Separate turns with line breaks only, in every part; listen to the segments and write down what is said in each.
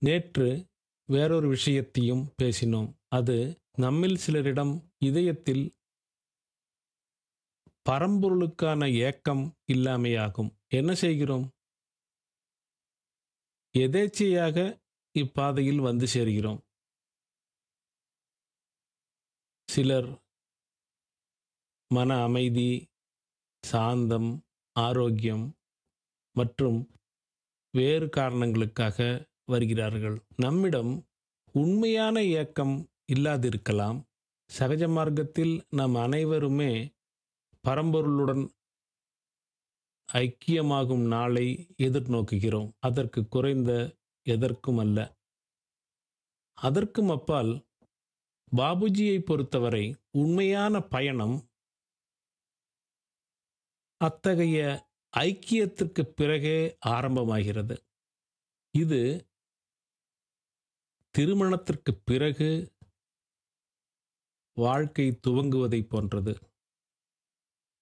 நேற்று வேறொரு விஷயத்தையும் பேசினோம். அது நம்மில் சிலரிடம் இதயத்தில் பரம்பொருளுக்கான ஏக்கம் இல்லாமையாகும். என்ன செய்கிறோம்? எதேச்சையாக இப்பாதையில் வந்து சேர்கிறோம். சிலர் மன அமைதி, சாந்தம், ஆரோக்கியம் மற்றும் வேறு காரணங்களுக்காக வருகிறார்கள். நம்மிடம் உண்மையான ஏக்கம் இல்லாதிருக்கலாம். சகஜ மார்க்கத்தில் நாம் அனைவருமே பரம்பொருளுடன் ஐக்கியமாகும் நாளை எதிர்நோக்குகிறோம். அதற்கு குறைந்த எதற்கும் அல்ல. அதற்கும் அப்பால் பாபுஜியை பொறுத்தவரை உண்மையான பயணம் அத்தகைய ஐக்கியத்திற்கு பிறகே ஆரம்பமாகிறது. இது திருமணத்திற்கு பிறகு வாழ்க்கை துவங்குவதை போன்றது.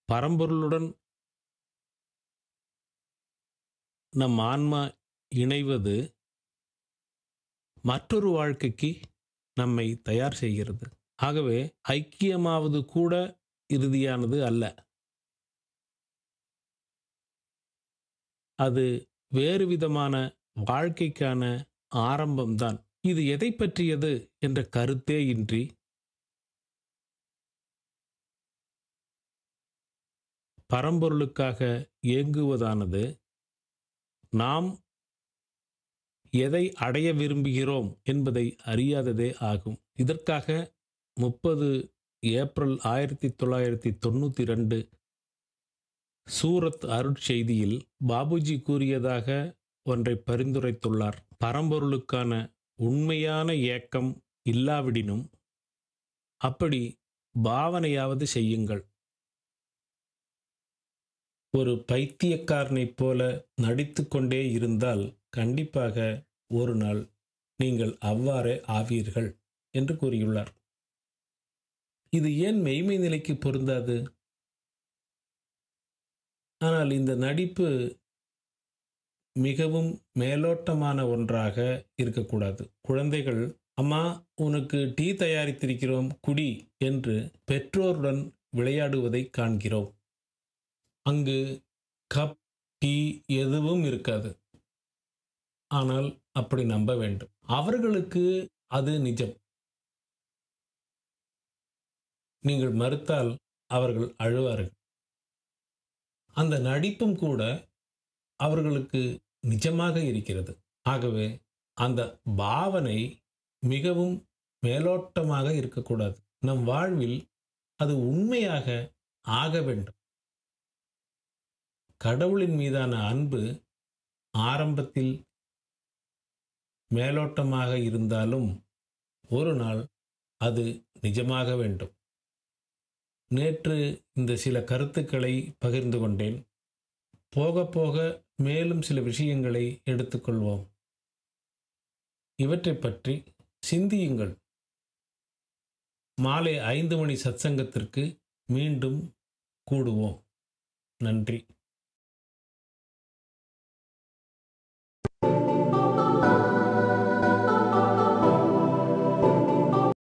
பரம்பொருளுடன் நம் ஆன்மா இணைவது மற்றொரு வாழ்க்கைக்கு நம்மை தயார் செய்கிறது. ஆகவே ஐக்கியமாவது கூட இறுதியானது அல்ல. அது வேறு விதமான வாழ்க்கைக்கான ஆரம்பம்தான். இது எதை பற்றியது என்ற கருத்தே இன்றி பரம்பொருளுக்காக ஏங்குவதானது நாம் எதை அடைய விரும்புகிறோம் என்பதை அறியாததே ஆகும். இதற்காக 30 ஏப்ரல் 1992 சூரத் அருட்செய்தியில் பாபுஜி கூறியதாக ஒன்றை பரிந்துரைத்துள்ளார். பரம்பொருளுக்கான உண்மையான ஏக்கம் இல்லாவிடினும் அப்படி பாவனையாவது செய்யுங்கள். ஒரு பைத்தியக்காரனைப் போல நடித்து கொண்டே இருந்தால் கண்டிப்பாக ஒரு நாள் நீங்கள் அவ்வாறே ஆவீர்கள் என்று கூறியுள்ளார். இது ஏன் மெய்மை நிலைக்கு பொருந்தாது? ஆனால் இந்த நடிப்பு மிகவும் மேலோட்டமான ஒன்றாக இருக்கக்கூடாது. குழந்தைகள், அம்மா உனக்கு டீ தயாரித்திருக்கிறோம் குடி என்று பெற்றோருடன் விளையாடுவதை காண்கிறோம். அங்கு கப், டீ எதுவும் இருக்காது. ஆனால் அப்படி நம்ப வேண்டும். அவர்களுக்கு அது நிஜம். நீங்கள் மறுத்தால் அவர்கள் அழுவார்கள். அந்த நடிப்பும் கூட அவர்களுக்கு நிஜமாக இருக்கிறது. ஆகவே அந்த பாவனை மிகவும் மேலோட்டமாக இருக்கக்கூடாது. நம் வாழ்வில் அது உண்மையாக ஆக வேண்டும். கடவுளின் மீதான அன்பு ஆரம்பத்தில் மேலோட்டமாக இருந்தாலும் ஒரு நாள் அது நிஜமாக வேண்டும். நேற்று இந்த சில கருத்துக்களை பகிர்ந்து கொண்டேன். போக போக மேலும் சில விஷயங்களை எடுத்துக்கொள்வோம். இவற்றை பற்றி சிந்தியுங்கள். மாலை 5 மணி சத்சங்கத்திற்கு மீண்டும் கூடுவோம். நன்றி.